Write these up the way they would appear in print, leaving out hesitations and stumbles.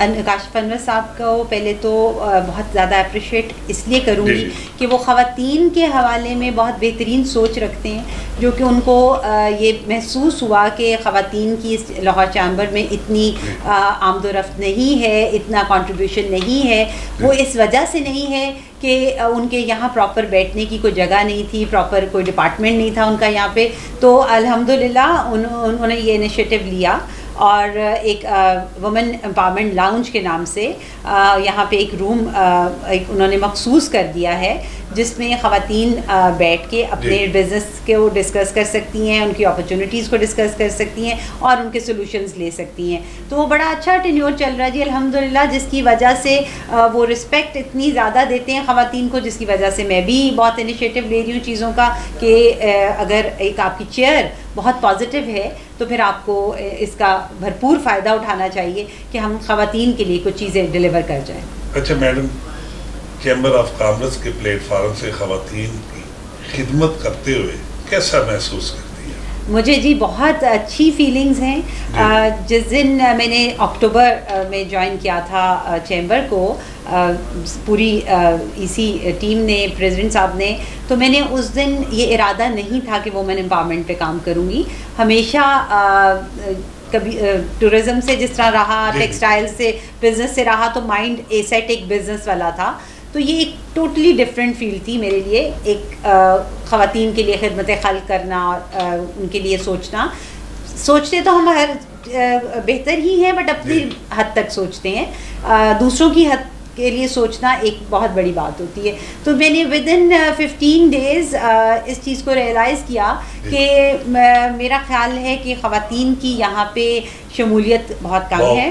کاشف انور صاحب کو پہلے تو بہت زیادہ اپریشیٹ اس لیے کروں گی کہ وہ خواتین کے حوالے میں بہت بہترین سوچ رکھتے ہیں، جو کہ ان کو یہ محسوس ہوا کہ خواتین کی اس لاہور چیمبر میں اتنی آمد و رفت نہیں ہے، اتنا کنٹریبیوشن نہیں ہے. وہ اس وجہ سے نہیں ہے کہ ان کے یہاں پراپر بیٹھنے کی کوئی جگہ نہیں تھی، پراپر کوئی ڈپارٹمنٹ نہیں تھا ان کا یہاں پہ. تو الحمدللہ انہوں نے یہ انیشیٹو لیا اور ایک وومن امپاورمنٹ لاؤنج کے نام سے یہاں پہ ایک روم انہوں نے مخصوص کر دیا ہے، جس میں خواتین بیٹھ کے اپنے بزنس کو ڈسکس کر سکتی ہیں، ان کی اپرچونیٹیز کو ڈسکس کر سکتی ہیں اور ان کے سولوشنز لے سکتی ہیں. تو وہ بڑا اچھا ٹینیور چل رہا ہے جی الحمدللہ، جس کی وجہ سے وہ رسپیکٹ اتنی زیادہ دیتے ہیں خواتین کو، جس کی وجہ سے میں بھی بہت انیشیٹو لے رہی ہوں چیزوں کا کہ اگر ایک آپ کی چیئر بہت پازیٹیو ہے تو پھر آپ کو اس کا بھرپور فائدہ اٹھانا چاہیے کہ ہم خواتین کے لیے کچھ چیزیں ڈیلیور کر جائیں. اچھا میڈم، چیمبر آف کامرس کے پلیٹ فارم سے خواتین کی خدمت کرتے ہوئے کیسا محسوس کرتی ہیں؟ مجھے جی بہت اچھی فیلنگز ہیں. جس دن میں نے اکتوبر میں جوائن کیا تھا چیمبر کو، پوری اسی ٹیم نے، پریزیڈنٹ صاحب نے، تو میں نے اس دن یہ ارادہ نہیں تھا کہ وومن امپاورمنٹ پہ کام کروں گی. ہمیشہ کبھی ٹورزم سے جس طرح رہا، ٹیکسٹائل سے بزنس سے رہا، تو مائنڈ اے سیٹ ایک بزنس والا تھا. تو یہ ایک ٹوٹلی ڈفرینٹ فیلڈ تھی میرے لیے، ایک خواتین کے لیے خدمت خلق کرنا اور ان کے لیے سوچنا. سوچتے تو ہم ہر بہتر ہی ہیں، بٹ اپنی حد تک سوچتے ہیں. دوسروں کی حد کے لیے سوچنا ایک بہت بڑی بات ہوتی ہے. تو میں نے ود ان 15 days اس چیز کو ریئلائز کیا کہ میرا خیال ہے کہ خواتین کی یہاں پہ شمولیت بہت کم ہے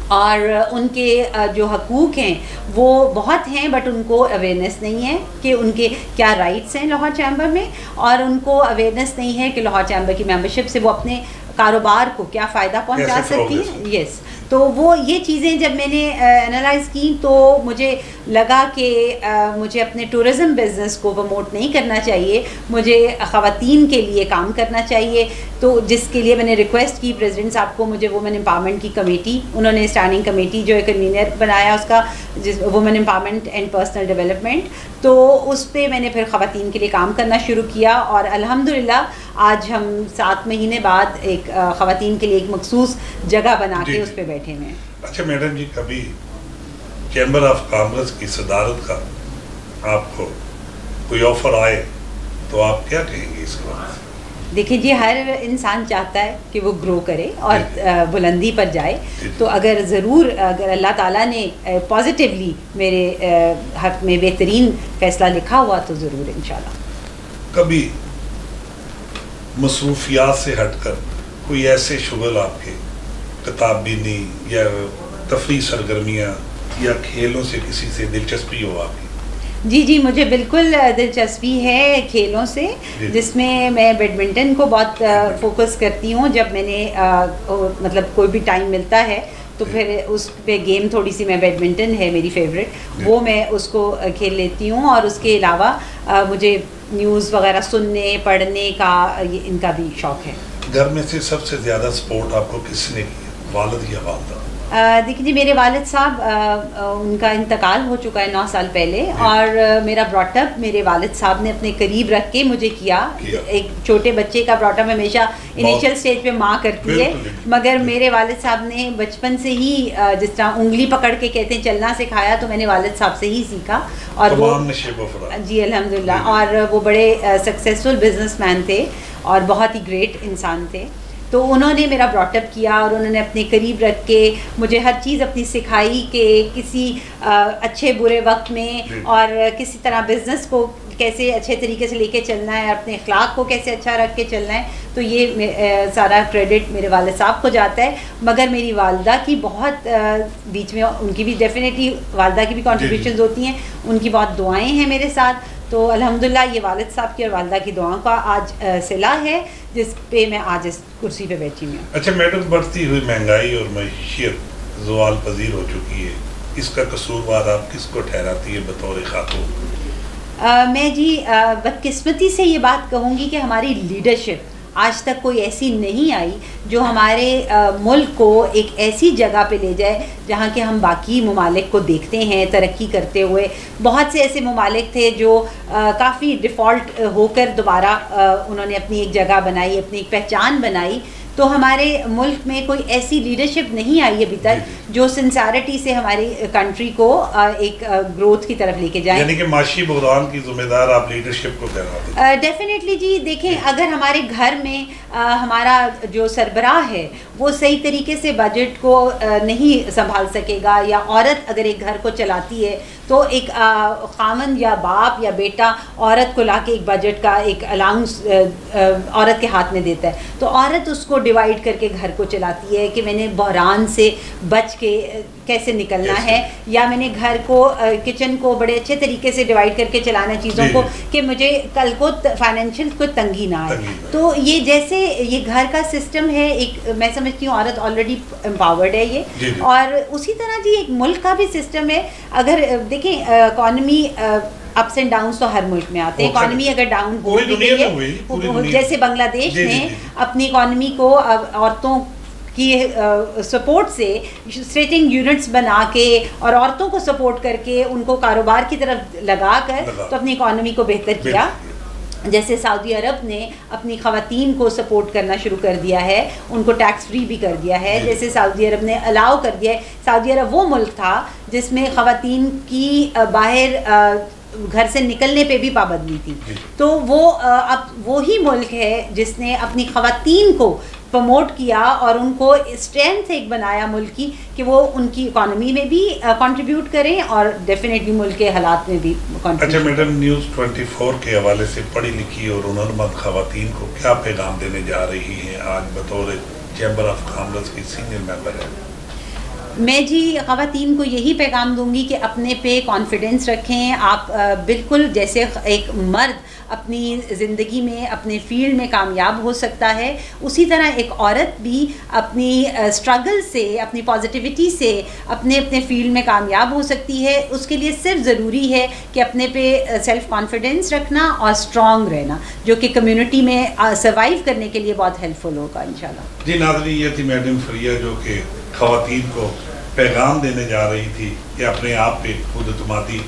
اور ان کے جو حقوق ہیں وہ بہت ہیں، بٹ ان کو اویئرنیس نہیں ہے کہ ان کے کیا رائٹس ہیں لاہور چیمبر میں، اور ان کو اویئرنیس نہیں ہے کہ لاہور چیمبر کی ممبرشپ سے وہ اپنے کاروبار کو کیا فائدہ پہنچا سکتی ہیں. یس، تو وہ یہ چیزیں جب میں نے انالائز کی تو مجھے لگا کہ مجھے اپنے ٹورزم بزنس کو پروموٹ نہیں کرنا چاہیے، مجھے خواتین کے لیے کام کرنا چاہیے. تو جس کے لیے میں نے ریکویسٹ کی پریزیڈنٹ صاحب کو، مجھے وومن امپاورمنٹ کی کمیٹی، انہوں نے اسٹینڈنگ کمیٹی جو ہے کنوینر بنایا اس کا، جس women empowerment and personal development. تو اس پہ میں نے پھر خواتین کے لیے کام کرنا شروع کیا اور الحمدللہ آج ہم 7 مہینے بعد ایک خواتین کے لیے ایک مخصوص جگہ بنا کے اس پہ بیٹھے ہوئے ہیں. اچھا میڈم جی، کبھی چیمبر آف کامرس کی صدارت کا آپ کو کوئی آفر آئے تو آپ کیا کہیں گے اس کے بارے میں؟ دیکھیں جی، ہر انسان چاہتا ہے کہ وہ گرو کرے اور بلندی پر جائے. تو اگر اللہ تعالیٰ نے پازیٹیولی میرے حق میں بہترین فیصلہ لکھا ہوا تو ضرور انشاءاللہ. کبھی مصروفیات سے ہٹ کر کوئی ایسے شغل آپ کے، کتاب بینی یا تفریح سرگرمیاں یا کھیلوں سے کسی سے دلچسپی ہو آپ کی؟ جی مجھے بالکل دلچسپی ہے کھیلوں سے، جس میں میں بیڈمنٹن کو بہت فوکس کرتی ہوں. جب میں نے مطلب کوئی بھی ٹائم ملتا ہے تو پھر اس پہ گیم تھوڑی سی، میں بیڈمنٹن ہے میری فیوریٹ، وہ میں اس کو کھیل لیتی ہوں. اور اس کے علاوہ مجھے نیوز وغیرہ سننے پڑھنے کا ان کا بھی شوق ہے. گھر میں سے سب سے زیادہ سپورٹ آپ کو کس نے کیا، والد یا والدہ؟ دیکھیے جی، میرے والد صاحب ان کا انتقال ہو چکا ہے 9 سال پہلے، اور میرا براٹ اپ میرے والد صاحب نے اپنے قریب رکھ کے مجھے کیا. ایک چھوٹے بچے کا براٹ اپ ہمیشہ انیشیل سٹیج پہ ماں کرتی ہے، مگر میرے والد صاحب نے بچپن سے ہی جس طرح انگلی پکڑ کے کہتے ہیں چلنا سکھایا، تو میں نے والد صاحب سے ہی سیکھا. اور وہ جی الحمدللہ، اور وہ بڑے سکسیزفل بزنس مین تھے اور بہت ہی گریٹ انسان تھے. تو انہوں نے میرا براٹ اپ کیا اور انہوں نے اپنے قریب رکھ کے مجھے ہر چیز اپنی سکھائی کہ کسی اچھے برے وقت میں اور کسی طرح بزنس کو کیسے اچھے طریقے سے لے کے چلنا ہے، اپنے اخلاق کو کیسے اچھا رکھ کے چلنا ہے. تو یہ سارا کریڈٹ میرے والد صاحب کو جاتا ہے. مگر میری والدہ کی بہت بیچ میں ان کی بھی ڈیفینیٹلی والدہ کی بھی کنٹریبیوشنز ہوتی ہیں، ان کی بہت دعائیں ہیں میرے ساتھ. تو الحمدللہ یہ والد صاحب کی اور والدہ کی دعاؤں کا آج صلہ ہے جس پہ میں آج اس کرسی پہ بیٹھی ہوں. اچھا میڈم، بڑھتی ہوئی مہنگائی اور معیشت زوال پذیر ہو چکی ہے، اس کا قصوروار آپ کس کو ٹھہراتی ہے بطور خاتون؟ میں جی بدقسمتی سے یہ بات کہوں گی کہ ہماری لیڈرشپ آج تک کوئی ایسی نہیں آئی جو ہمارے ملک کو ایک ایسی جگہ پہ لے جائے جہاں کہ ہم باقی ممالک کو دیکھتے ہیں ترقی کرتے ہوئے. بہت سے ایسے ممالک تھے جو کافی ڈیفالٹ ہو کر دوبارہ انہوں نے اپنی ایک جگہ بنائی, اپنی ایک پہچان بنائی. تو ہمارے ملک میں کوئی ایسی لیڈرشپ نہیں آئی ابھی تک جو سنسیرٹی سے ہماری کنٹری کو ایک گروتھ کی طرف لے کے جائے. یعنی کہ معاشی بحران کی ذمہ دار آپ لیڈرشپ کو کہنا ہیں؟ ڈیفینیٹلی جی. دیکھیں اگر ہمارے گھر میں ہمارا جو سربراہ ہے وہ صحیح طریقے سے بجٹ کو نہیں سنبھال سکے گا, یا عورت اگر ایک گھر کو چلاتی ہے تو ایک خاوند یا باپ یا بیٹا عورت کو لا کے ایک بجٹ کا ایک الاؤنس عورت کے ہاتھ میں دیتا ہے, تو عورت اس کو ڈیوائڈ کر کے گھر کو چلاتی ہے کہ میں نے بحران سے بچ کے کیسے نکلنا ہے, یا میں نے گھر کو کچن کو بڑے اچھے طریقے سے ڈیوائڈ کر کے چلانا چیزوں کو کہ مجھے کل کو فائنینشیل کوئی تنگی نہ آئے. تو یہ جیسے یہ گھر کا سسٹم ہے, ایک میں سمجھتی ہوں عورت آلریڈی امپاورڈ ہے یہ, اور اسی طرح جی ایک ملک کا بھی سسٹم ہے. اگر دیکھیں اکانومی اپس اینڈ ڈاؤنس تو ہر ملک میں آتے ہیں. اکانومی اگر ڈاؤن ہو گئی ہے, جیسے بنگلہ دیش نے اپنی اکانومی کو عورتوں کی سپورٹ سے اسٹریٹنگ یونٹس بنا کے اور عورتوں کو سپورٹ کر کے ان کو کاروبار کی طرف لگا کر تو اپنی اکانومی کو بہتر کیا. جیسے سعودی عرب نے اپنی خواتین کو سپورٹ کرنا شروع کر دیا ہے, ان کو ٹیکس فری بھی کر دیا ہے. جیسے سعودی عرب نے الاؤ کر دیا ہے. سعودی عرب وہ ملک تھا جس میں خواتین کی باہر گھر سے نکلنے پہ بھی پابندی تھی, تو وہ اب وہی ملک ہے جس نے اپنی خواتین کو پروموٹ کیا اور ان کو اسٹرینتھ ایک بنایا ملک کی کہ وہ ان کی اکانومی میں بھی کنٹریبیوٹ کریں اور ڈیفینیٹلی ملک کے حالات میں بھی کنٹریبیوٹ. اچھا میڈم, نیوز 24 کے حوالے سے پڑھی لکھی اور ہنرمند خواتین کو کیا پیغام دینے جا رہی ہیں آج بطور چیمبر آف کامرس کی سینئر ممبر ہے؟ میں جی خواتین کو یہی پیغام دوں گی کہ اپنے پہ کانفیڈنس رکھیں. آپ بالکل جیسے ایک مرد اپنی زندگی میں اپنے فیلڈ میں کامیاب ہو سکتا ہے, اسی طرح ایک عورت بھی اپنی اسٹرگل سے, اپنی پازیٹیوٹی سے اپنے فیلڈ میں کامیاب ہو سکتی ہے. اس کے لیے صرف ضروری ہے کہ اپنے پہ سیلف کانفیڈنس رکھنا اور اسٹرانگ رہنا, جو کہ کمیونٹی میں سروائیو کرنے کے لیے بہت ہیلپ فل ہوگا انشاءاللہ. جی ناظرین, یہ تھی میڈم فریہ جو کہ خواتین کو پیغام دینے جا رہی تھی کہ اپنے آپ پہ خود اعتمادی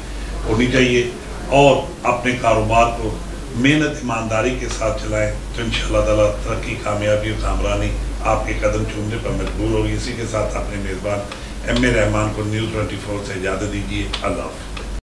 ہونی چاہیے اور اپنے کاروبار کو محنت ایمانداری کے ساتھ چلائیں تو انشاءاللہ تعالیٰ ترقی, کامیابی اور کامرانی آپ کے قدم چومنے پر مجبور ہوگی. اسی کے ساتھ اپنے میزبان ایم اے رحمان کو نیوز 24 سے اجازت دیجیے. اللہ حافظ.